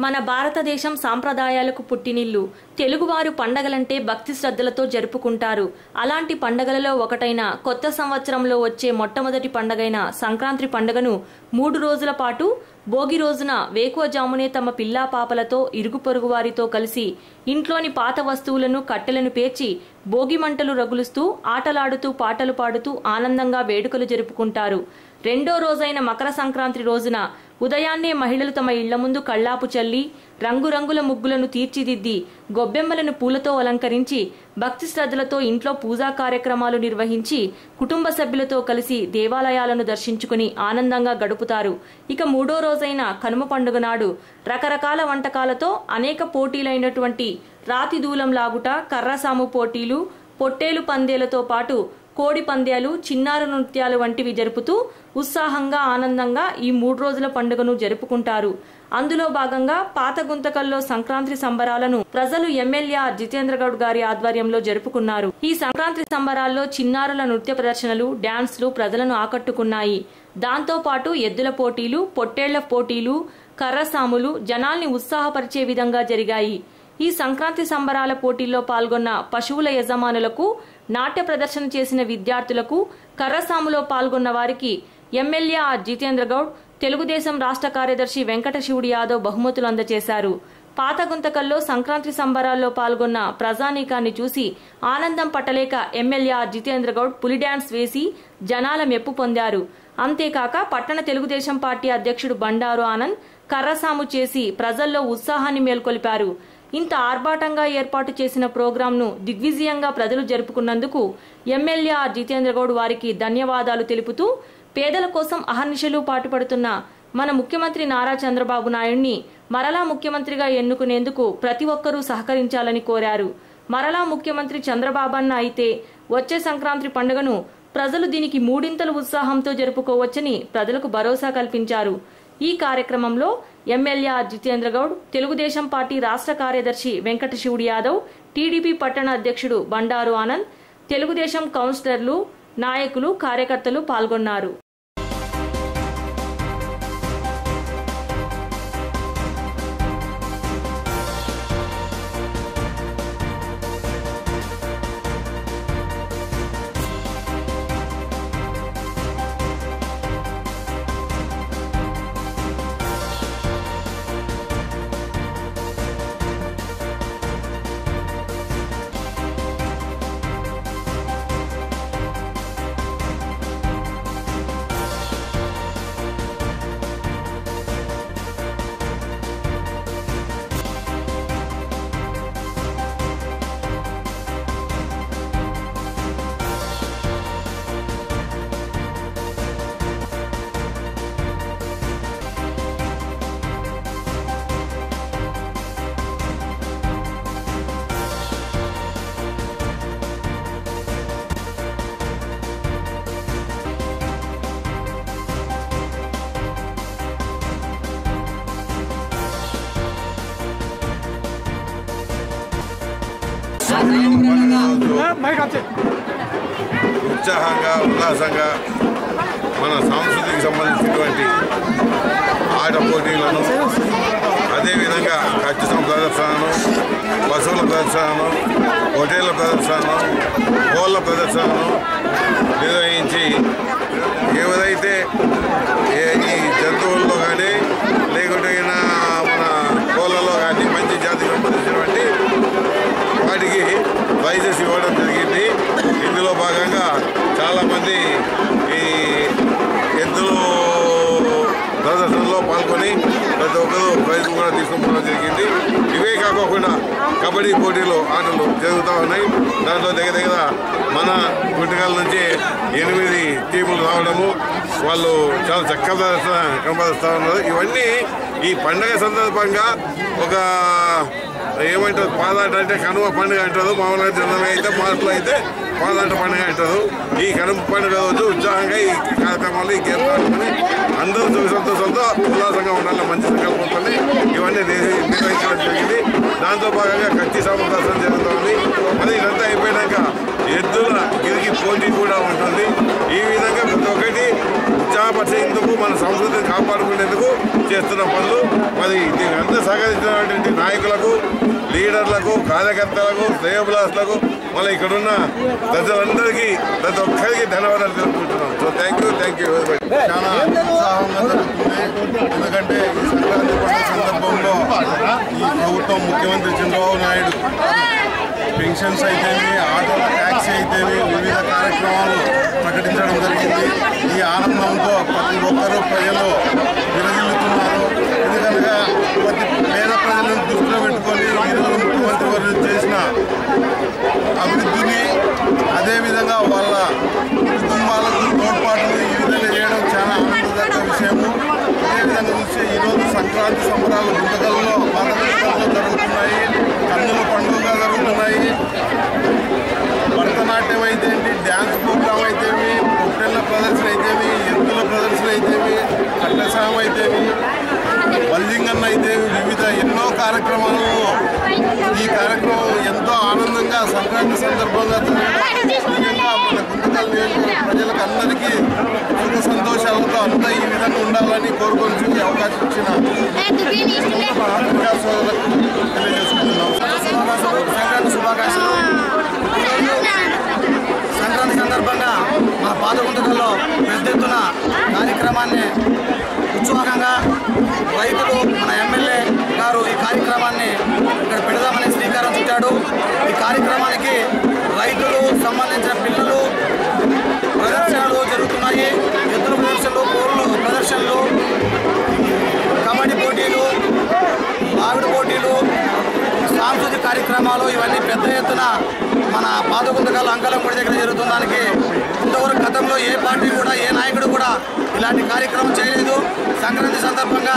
మన భారతదేశం సాంప్రదాయాలకు పుట్టినిల్లు. తెలుగువారు పండగలంటే భక్తి శ్రద్ధలతో జరుపుకుంటారు. అలాంటి పండగలలో ఒకటైన కొత్త సంవత్సరంలో వచ్చే మొట్టమొదటి పండగైన సంక్రాంతి పండుగను 3 రోజుల పాటు భోగి రోజున వేకువజామునే తమ పిల్లా పాపలతో ఇరుగు పొరుగు వారితో కలిసి ఇంట్లోని పాత వస్తువులను కట్టెలను పేర్చి భోగి మంటలు రగులుస్తూ ఆటలాడుతూ పాటలు పాడుతూ ఆనందంగా వేడుకలు జరుపుకుంటారు. రెండో రోజైన మకర సంక్రాంతి రోజున ఉదయాన్నే మహిళలు తమ ఇళ్ల ముందు కళ్లాపు చల్లి రంగురంగుల ముగ్గులను తీర్చిదిద్ది గొబ్బెమ్మలను పూలతో అలంకరించి భక్తి శ్రద్ధలతో ఇంట్లో పూజా కార్యక్రమాలు నిర్వహించి కుటుంబ సభ్యులతో కలిసి దేవాలయాలను దర్శించుకుని ఆనందంగా గడుపుతారు. ఇక 3వ రోజైన కనుమ పండుగ నాడు రకరకాల వంటకాలతో అనేక పోటీలైనటువంటి రాతి దూలం లాగుట, కర్రసాము పోటీలు, పొట్టేలు పందేలతో పాటు కోడి పందేలు, చిన్నారు నృత్యాలు వంటివి జరుపుతూ ఉత్సాహంగా ఆనందంగా ఈ 3 రోజుల పండుగను జరుపుకుంటారు. అందులో భాగంగా పాత గుంతకల్లో సంక్రాంతి సంబరాలను ప్రజలు ఎమ్మెల్యే జితేంద్ర గౌడ్ గారి ఆధ్వర్యంలో జరుపుకున్నారు. ఈ సంక్రాంతి సంబరాల్లో చిన్నారుల నృత్య ప్రదర్శనలు, డాన్స్లు ప్రజలను ఆకట్టుకున్నాయి. దాంతో పాటు ఎద్దుల పోటీలు, పొట్టేళ్ల పోటీలు, కర్రసాములు జనాల్ని ఉత్సాహపరిచే విధంగా జరిగాయి. ఈ సంక్రాంతి సంబరాల పోటీల్లో పాల్గొన్న పశువుల యజమానులకు, నాట్య ప్రదర్శన చేసిన విద్యార్థులకు, కర్రసాములో పాల్గొన్న వారికి ఎమ్మెల్యే జితేంద్ర గౌడ్, తెలుగుదేశం రాష్ట్ర కార్యదర్శి వెంకట శివుడి యాదవ్ బహుమతులు అందజేశారు. పాత గుంతకల్లో సంక్రాంతి సంబరాల్లో పాల్గొన్న ప్రజానీకాన్ని చూసి ఆనందం పట్టలేక ఎమ్మెల్యే జితేంద్ర గౌడ్ పులి డాన్స్ వేసి జనాల మెప్పు పొందారు. అంతేకాక పట్టణ తెలుగుదేశం పార్టీ అధ్యక్షుడు బండారు ఆనంద్ కర్రసాము చేసి ప్రజల్లో ఉత్సాహాన్ని మేల్కొల్పారు. ఇంత ఆర్భాటంగా ఏర్పాటు చేసిన ప్రోగ్రాంను దిగ్విజయంగా ప్రజలు జరుపుకున్నందుకు ఎమ్మెల్యే జితేంద్ర గౌడ్ వారికి ధన్యవాదాలు తెలుపుతూ పేదల కోసం అహర్నిశలు పాటుపడుతున్న మన ముఖ్యమంత్రి నారా చంద్రబాబు నాయుడిని మరలా ముఖ్యమంత్రిగా ఎన్నుకునేందుకు ప్రతి ఒక్కరూ సహకరించాలని కోరారు. మరలా ముఖ్యమంత్రి చంద్రబాబన్న అయితే వచ్చే సంక్రాంతి పండుగను ప్రజలు దీనికి 3 ఉత్సాహంతో జరుపుకోవచ్చని ప్రజలకు భరోసా కల్పించారు. ఈ కార్యక్రమంలో ఎమ్మెల్యే జితేంద్ర గౌడ్, తెలుగుదేశం పార్టీ రాష్ట్ర కార్యదర్శి వెంకట శివుడి యాదవ్, టీడీపీ పట్టణ అధ్యక్షుడు బండారు ఆనంద్, తెలుగుదేశం కౌన్సిలర్లు, నాయకులు, కార్యకర్తలు పాల్గొన్నారు. ఉత్సాహంగా ఉల్లాసంగా మన సంస్కృతికి సంబంధించినటువంటి ఆట పోటీలను, అదేవిధంగా కచ్చితం ప్రదర్శనను, పశువుల ప్రదర్శనను, పొట్టేళ్ల ప్రదర్శనను, కోళ్ళ ప్రదర్శనను నిర్వహించి ఎవరైతే ఈ జంతువుల్లో కానీ లేకుంటే మన కోళ్ళలో కానీ మంచి జాతికి సంబంధించినటువంటి వాటికి ప్రైజెస్ ఇవ్వడం జరిగింది. ఇందులో భాగంగా చాలామంది ఈ ఎద్దులు ప్రదర్శనలో పాల్గొని ప్రతి ఒక్కరు ప్రైజ్ కూడా తీసుకోవడం జరిగింది. ఇవే కాకుండా కబడ్డీ పోటీలు, ఆటలు జరుగుతూ ఉన్నాయి. దాంట్లో దగ్గర మన గుంటకల్ నుంచి 8 టీములు రావడము, వాళ్ళు చాలా చక్కగా ప్రదర్శన కనబరుస్తూ ఉన్నారు. ఇవన్నీ ఈ పండగ సందర్భంగా ఒక ఏమంటారు, పాదాట అంటే కనుమ పండుగ అంటారు. మామూలుగా జనరల్గా అయితే మాటలు అయితే పాదాట పండుగ అంటారు. ఈ కనుమ పండుగ రోజు ఉత్సాహంగా ఈ కార్యక్రమాలు, ఈ గేమ్ ఆడుకొని అందరూ సుఖ సంతోషంతో ఉల్లాసంగా ఉండాలి మంచి సంకల్పంతో ఇవన్నీ నిర్వహించడం జరిగింది. దాంతో భాగంగా కత్తి సాము దర్శనం జరుగుతుంది. మరి ఇదంతా అయిపోయాక ఎద్దుల గిరికి పోటీ కూడా ఉంటుంది. ఈ విధంగా ప్రతి ఒక్కటి ఉత్సాహపరిచేందుకు, మన సంస్కృతిని కాపాడుకునేందుకు చేస్తున్న పనులు. మరి దీనికి అంతా సహకరించినటువంటి నాయకులకు, లీడర్లకు, కార్యకర్తలకు, శ్రేయోభిలాషులకు, మళ్ళీ ఇక్కడున్న ప్రజలందరికీ ప్రతి ఒక్కరికి ధన్యవాదాలు తెలుపుకుంటున్నాం. So thank you very much. చాలా ఉత్సాహంగా జరుగుతుంది. ఎందుకంటే ఈ సంక్రాంతి పండుగ సందర్భంలో ఈ ప్రభుత్వం ముఖ్యమంత్రి చంద్రబాబు నాయుడు పెన్షన్స్ అయితేవి, ఆటోల ట్యాక్సీ అయితేవి, వివిధ కార్యక్రమాలు ప్రకటించడం జరిగింది. ఈ ఆనందంతో ప్రతి ఒక్కరూ ప్రజలు విరగిల్లుతున్నారు. ఎందుకనగా ప్రతి పేద ప్రజలను దృష్టిలో పెట్టుకొని ఈరోజు ముఖ్యమంత్రి వారు చేసిన అభివృద్ధిని, అదేవిధంగా వాళ్ళ కుటుంబాలకు తోడ్పాటును ఈ విధంగా చేయడం చాలా ఆనందదాయక విషయము. అదేవిధంగా చూస్తే ఈరోజు సంక్రాంతి సంబరాలు గుంతకల్లో, పాతగుంతకల్లో జరుగుతున్నాయి. కన్నుల పండుగ జరుగుతున్నాయి. భరతనాట్యం అయితేమి, డ్యాన్స్ ప్రోగ్రాం అయితేమి, పొట్టెళ్ళ ప్రదర్శన అయితేమి, ఎత్తుల ప్రదర్శన అయితేమి, కట్టసామ అయితేమి, బల్లింగన్న అయితేమి, వివిధ ఎన్నో కార్యక్రమాలు. ఈ కార్యక్రమం ఎంతో ఆనందంగా సంక్రాంతి సందర్భంగా ముఖ్యంగా మన గుంతకల్ నియోజకవర్గ ప్రజలకు అందరికీ సుఖ సంతోషాలతో అంతా ఈ విధంగా ఉండాలని కోరుకొని అవకాశం ఇచ్చిన పత్రికా సోదరులకు తెలియజేసుకుంటున్నాం. సంక్రాంతి శుభాకాంక్షలు. సంక్రాంతి సందర్భంగా మన పాతగుంతకల్లో పెద్ద ఎత్తున కార్యక్రమాన్ని ఉత్సాహంగా రైతులు, మన ఎమ్మెల్యే గారు ఈ కార్యక్రమాన్ని ఇక్కడ పెడదామని శ్రీకారం చుట్టాడు. ఈ కార్యక్రమానికి రైతులు సంబంధించిన పిల్లలు ప్రదర్శనలు జరుగుతున్నాయి. ఎత్తుల ప్రదర్శనలు, కోర్లు ప్రదర్శనలు, కబడ్డీ పోటీలు, ఆవిడ పోటీలు, సాంస్కృతిక కార్యక్రమాలు ఇవన్నీ పెద్ద ఎత్తున మన పాతగుంతకల్ అంకలంపూడి దగ్గర జరుగుతున్న దానికి ఇంతవరకు గతంలో ఏ పార్టీ కూడా, ఏ నాయకుడు కూడా ఇలాంటి కార్యక్రమం చేయలేదు. సంక్రాంతి సందర్భంగా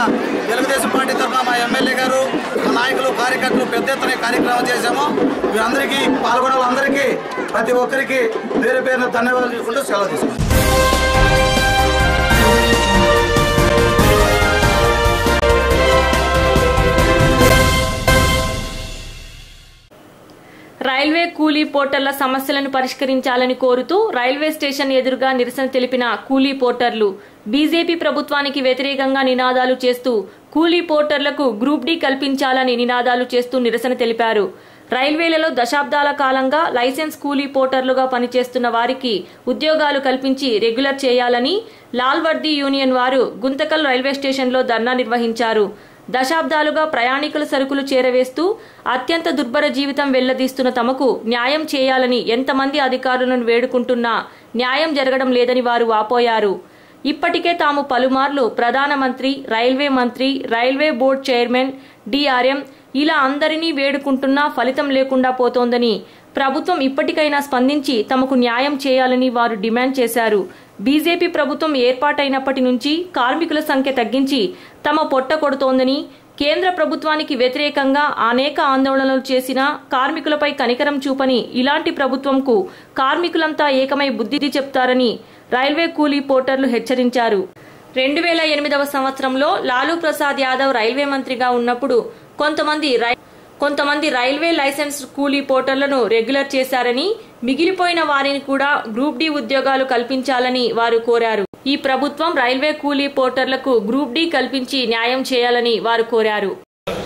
తెలుగుదేశం పార్టీ తరఫున మా ఎమ్మెల్యే గారు, మా నాయకులు, కార్యకర్తలు పెద్ద ఎత్తున కార్యక్రమం చేశాము. వీరందరికీ, పాల్గొన్న వాళ్ళందరికీ, ప్రతి ఒక్కరికి పేరు పేరున ధన్యవాదాలు తీసుకుంటూ సెలవు తీసుకుంటాం. రైల్వే కూలీ పోర్టర్ల సమస్యలను పరిష్కరించాలని కోరుతూ రైల్వే స్టేషన్ ఎదురుగా నిరసన తెలిపిన కూలీ పోర్టర్లు బీజేపీ ప్రభుత్వానికి వ్యతిరేకంగా నినాదాలు చేస్తూ కూలీ పోర్టర్లకు గ్రూప్ డి కల్పించాలని నినాదాలు చేస్తూ నిరసన తెలిపారు. రైల్వేలలో దశాబ్దాల కాలంగా లైసెన్స్ కూలీ పోర్టర్లుగా పనిచేస్తున్న వారికి ఉద్యోగాలు కల్పించి రెగ్యులర్ చేయాలని లాల్వర్దీ యూనియన్ వారు గుంతకల్ రైల్వే స్టేషన్లో ధర్నా నిర్వహించారు. దశాబ్దాలుగా ప్రయాణికుల సరుకులు చేరవేస్తూ అత్యంత దుర్భర జీవితం వెళ్లదీస్తున్న తమకు న్యాయం చేయాలని ఎంతమంది అధికారులను వేడుకుంటున్నా న్యాయం జరగడం లేదని వారు వాపోయారు. ఇప్పటికే తాము పలుమార్లు ప్రధానమంత్రి, రైల్వే మంత్రి, రైల్వే బోర్డు చైర్మన్, డిఆర్ఎం ఇలా అందరినీ వేడుకుంటున్నా ఫలితం లేకుండా పోతోందని, ప్రభుత్వం ఇప్పటికైనా స్పందించి తమకు న్యాయం చేయాలని వారు డిమాండ్ చేశారు. బీజేపీ ప్రభుత్వం ఏర్పాటైనప్పటి నుంచి కార్మికుల సంఖ్య తగ్గించి తమ పొట్ట కొడుతోందని, కేంద్ర ప్రభుత్వానికి వ్యతిరేకంగా అనేక ఆందోళనలు చేసిన కార్మికులపై కనికరం చూపని ఇలాంటి ప్రభుత్వంకు కార్మికులంతా ఏకమై బుద్ధి చెప్తారని రైల్వే కూలీ పోర్టర్లు హెచ్చరించారు. 2008వ సంవత్సరంలో లాలూ ప్రసాద్ యాదవ్ రైల్వే మంత్రిగా ఉన్నప్పుడు కొంతమంది రైల్వే లైసెన్స్ కూలీ పోర్టర్లను రెగ్యులర్ చేశారని, మిగిలిపోయిన వారిని కూడా గ్రూప్ డి ఉద్యోగాలు కల్పించాలని వారు కోరారు. ఈ ప్రభుత్వం రైల్వే కూలీ పోర్టర్లకు గ్రూప్ డి కల్పించి న్యాయం చేయాలని వారు కోరారు.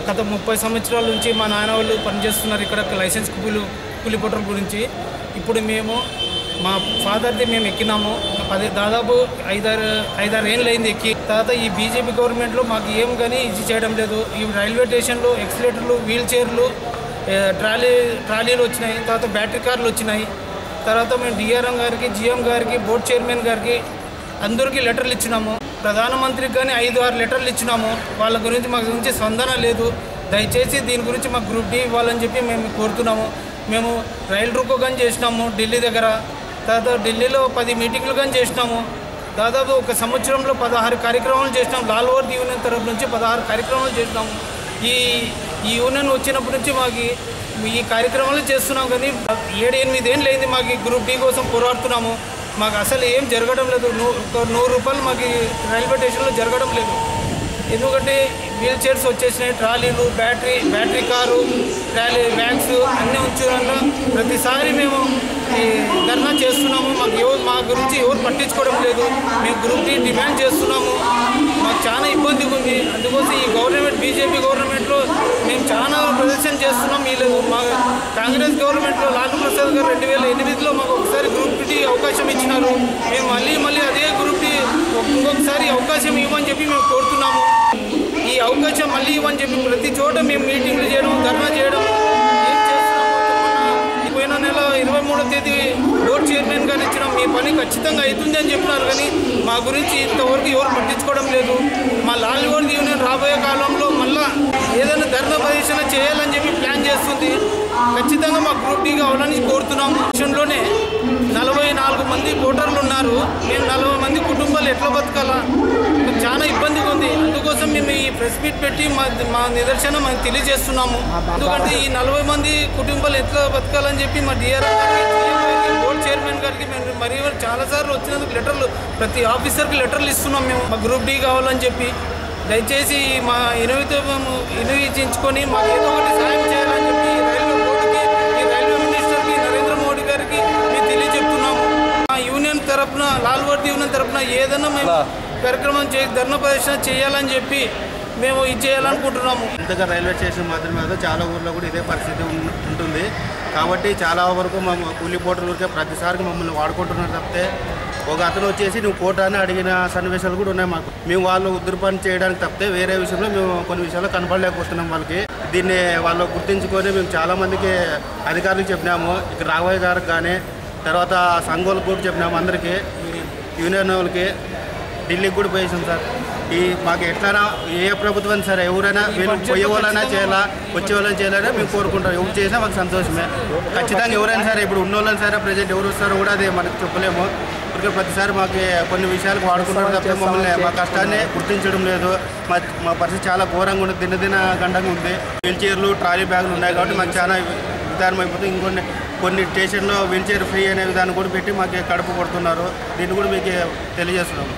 గత 30 సంవత్సరాల నుంచి మా నాన్న వాళ్ళు పనిచేస్తున్నారు ఇక్కడ లైసెన్స్ కూలీ పోర్టర్ గురించి. ఇప్పుడు మా ఫాదర్ది మేము ఎక్కినాము. దాదాపు 5-6 ఏళ్ళు అయింది ఎక్కి. తర్వాత ఈ బీజేపీ గవర్నమెంట్లో మాకు ఏం కానీ ఇది చేయడం లేదు. ఈ రైల్వే స్టేషన్లో ఎక్స్లేటర్లు, వీల్ చైర్లు, ట్రాలీలు వచ్చినాయి. తర్వాత బ్యాటరీ కార్లు వచ్చినాయి. తర్వాత మేము డిఆర్ఎం గారికి, జిఎం గారికి, బోర్డు చైర్మన్ గారికి అందరికీ లెటర్లు ఇచ్చినాము. ప్రధానమంత్రికి కానీ 5-6 లెటర్లు ఇచ్చినాము. వాళ్ళ గురించి మాకు గురించి స్పందన లేదు. దయచేసి దీని గురించి మాకు గ్రూప్ డి ఇవ్వాలని చెప్పి మేము కోరుతున్నాము. మేము రైలు రూకో కానీ చేసినాము ఢిల్లీ దగ్గర. తర్వాత ఢిల్లీలో 10 మీటింగ్లు కానీ చేసినాము. దాదాపు ఒక సంవత్సరంలో 16 కార్యక్రమాలు చేసినాము. లాల్వర్దీ యూనియన్ తరఫు నుంచి 16 కార్యక్రమాలు చేసినాము. ఈ యూనియన్ వచ్చినప్పటి నుంచి మాకు ఈ కార్యక్రమాలు చేస్తున్నాం. కానీ 7-8 ఏళ్ళు అయింది మాకు గ్రూప్ డి కోసం పోరాడుతున్నాము. మాకు అసలు ఏం జరగడం లేదు. 100 రూపాయలు మాకు రైల్వే స్టేషన్లో జరగడం లేదు. ఎందుకంటే వీల్ చైర్స్ వచ్చేసినాయి, ట్రాలీలు, బ్యాటరీ కారు, బ్యాగ్స్ అన్నీ ఉంచుకోవడంలో ప్రతిసారి మేము ఈ ధర్నా చేస్తున్నాము. మా గురించి ఎవరు పట్టించుకోవడం లేదు. మేము గ్రూప్ డి డిమాండ్ చేస్తున్నాము. మాకు చాలా ఇబ్బందిగా ఉంది. అందుకోసం ఈ గవర్నమెంట్ బీజేపీ గవర్నమెంట్లో మేము చాలా ప్రదర్శన చేస్తున్నాం. వీళ్ళు మా కాంగ్రెస్ గవర్నమెంట్లో లాలూ ప్రసాద్ గారు 2008లో మాకు ఒకసారి గ్రూప్ డి అవకాశం ఇచ్చినారు. మేము మళ్ళీ అదే గ్రూప్ డి ఇంకొకసారి అవకాశం ఇవ్వమని చెప్పి మేము కోరుతున్నాము. ఈ అవకాశం మళ్ళీ ఇవ్వని చెప్పి ప్రతి చోట మేము మీటింగ్లు చేయడం, ధర్నా చేయడం ఏం చేస్తున్నాము. పోయిన నెల 23వ తేదీ బోర్డు చైర్మన్ గారు ఇచ్చిన మీ పని ఖచ్చితంగా అవుతుంది అని చెప్పినారు. కానీ మా గురించి ఇంతవరకు ఎవరు పట్టించుకోవడం లేదు. మా లాల్వర్డ్ యూనియన్ రాబోయే కాలంలో మళ్ళా ఏదైనా ధర్నా ప్రదర్శన చేయాలని చెప్పి ప్లాన్ చేస్తుంది. ఖచ్చితంగా మా గ్రూప్ డి కావాలని కోరుతున్నాము. దేశంలోనే 44 మంది ఓటర్లు ఉన్నారు. మేము 40 మంది కుటుంబాలు ఎట్లా బతకాలా? చాలా ఇబ్బందిగా ఉంది. అందుకోసం మేము ఈ ప్రెస్ మీట్ పెట్టి మా నిదర్శనం మేము తెలియజేస్తున్నాము. ఎందుకంటే ఈ 40 మంది కుటుంబాలు ఎట్లా బతకాలని చెప్పి మా డిఆర్ఎం గారికి, బోర్డు చైర్మన్ గారికి మేము మరి చాలాసార్లు వచ్చినందుకు లెటర్లు ప్రతి ఆఫీసర్కి లెటర్లు ఇస్తున్నాం. మేము మా గ్రూప్ డి కావాలని చెప్పి దయచేసి మా ఇన్విజించుకొని మాకు ఏదో ఒకటి సాయం చేయాలని చెప్పి రైల్వే బోర్డుకి, ఈ రైల్వే మినిస్టర్కి, నరేంద్ర మోడీ గారికి మేము తెలియజెప్తున్నాము. మా యూనియన్ తరఫున, లాల్వర్డ్ యూనియన్ తరఫున ఏదైనా మేము కార్యక్రమం ధర్నా ప్రదర్శన చేయాలని చెప్పి మేము ఇది చేయాలనుకుంటున్నాము. ఇంతగా రైల్వే స్టేషన్ మాత్రమే చాలా ఊర్లో కూడా ఇదే పరిస్థితి ఉంటుంది. కాబట్టి చాలా వరకు మా కూలీ పోటర్లకే ప్రతిసారికి మమ్మల్ని వాడుకుంటున్నారు తప్పితే ఒక అతను వచ్చేసి నువ్వు కోటా అని అడిగిన సన్నివేశాలు కూడా ఉన్నాయి మాకు. మేము వాళ్ళు ఉద్దురు పని చేయడానికి తప్పితే వేరే విషయంలో మేము కొన్ని విషయాల్లో కనపడలేకపోతున్నాం వాళ్ళకి. దీన్ని వాళ్ళు గుర్తించుకొని మేము చాలామందికి అధికారులకు చెప్పినాము. ఇక్కడ రాఘవయ్య గారికి కానీ, తర్వాత సంఘోలకు కూడా చెప్పినాము. అందరికీ యూనియన్ వాళ్ళకి, ఢిల్లీకి కూడా పోయేసాం సార్. ఈ మాకు ఎట్లైనా ఏ ప్రభుత్వం సరే ఎవరైనా వీళ్ళు పోయే వాళ్ళైనా చేయాలా, వచ్చే వాళ్ళని చేయాలని మేము కోరుకుంటాం. ఎవరు చేసినా మాకు సంతోషమే. ఖచ్చితంగా ఎవరైనా సరే, ఇప్పుడు ఉన్న వాళ్ళని సరే ప్రజెంట్ ఎవరు వస్తారో కూడా అది మనకు చెప్పలేము. porque ప్రతిసారి మాకు కొన్ని విషయాలకు వాడుకుంటారు తప్ప మమ్మల్ని మా కష్టాన్ని గుర్తించడం లేదు. మా పరిస్థితి చాలా ఘోరంగా ఉంది, దినదిన గండంగా ఉంది. వీల్ చైర్లు ట్రాలీ బ్యాగులు ఉన్నాయి కాబట్టి మాకు చాలా విధానం అయిపోతుంది. కొన్ని స్టేషన్లో వీల్ చైర్ ఫ్రీ అనే విధానం కూడా పెట్టి మాకు కడుపు కొడుతున్నారు. దీన్ని కూడా మీకు తెలియజేస్తున్నాము.